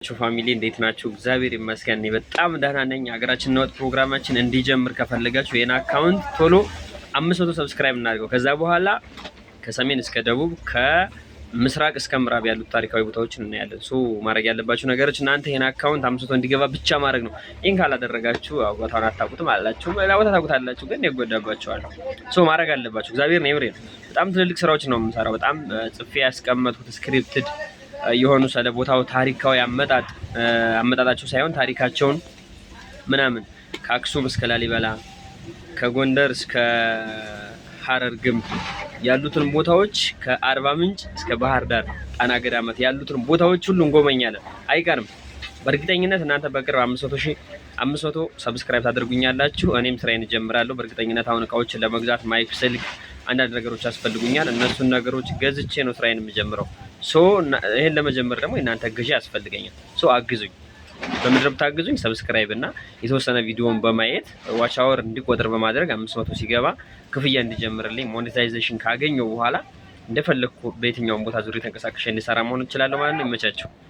ፋሚሊ እንዴት ናችሁ? እግዚአብሔር ይመስገን እኔ በጣም ደህና ነኝ። ሀገራችን ነውጥ ፕሮግራማችን እንዲጀምር ከፈለጋችሁ የና አካውንት ቶሎ 500 ሰብስክራይብ እናድርገው። ከዛ በኋላ ከሰሜን እስከ ደቡብ ከምስራቅ እስከ ምዕራብ ያሉት ታሪካዊ ቦታዎችን እናያለን። ማድረግ ያለባችሁ ነገሮች እናንተ የና አካውንት 500 እንዲገባ ብቻ ማድረግ ነው። ይህን ካላደረጋችሁ ቦታውን አታውቁትም አላችሁ፣ ሌላ ቦታ ታውቁታላችሁ፣ ግን ይጎዳባችኋል። ማድረግ አለባችሁ። እግዚአብሔር ነው የምሬ። በጣም ትልልቅ ስራዎች ነው የምንሰራው። በጣም ጽፌ ያስቀመጥኩት ስክሪፕትድ የሆኑ ስለ ቦታው ታሪካዊ አመጣጣቸው ሳይሆን ታሪካቸውን ምናምን ከአክሱም እስከ ላሊበላ ከጎንደር እስከ ሐረር ግንብ ያሉትን ቦታዎች ከአርባ ምንጭ እስከ ባህር ዳር ጣና ገዳማት ያሉትን ቦታዎች ሁሉ እንጎበኛለን። አይቀርም። በእርግጠኝነት እናንተ በቅርብ 500 ሰብስክራይብ ታደርጉኛላችሁ። እኔም ስራዬን እጀምራለሁ። በእርግጠኝነት አሁን እቃዎችን ለመግዛት ማይክ፣ ስልክ፣ አንዳንድ ነገሮች ያስፈልጉኛል። እነሱን ነገሮች ገዝቼ ነው ስራዬን የምጀምረው። ይሄን ለመጀመር ደግሞ እናንተ እገዛ ያስፈልገኛል። አግዙኝ። በምድር ብታግዙኝ ሰብስክራይብ እና የተወሰነ ቪዲዮን በማየት ዋች አወር እንዲቆጥር በማድረግ 500 ሲገባ ክፍያ እንዲጀምርልኝ ሞኔታይዜሽን ካገኘው በኋላ እንደፈለኩ በየትኛውም ቦታ ዙሪያ ተንቀሳቅሼ እንድሰራ መሆን እችላለሁ ማለት ነው። ይመቻችሁ።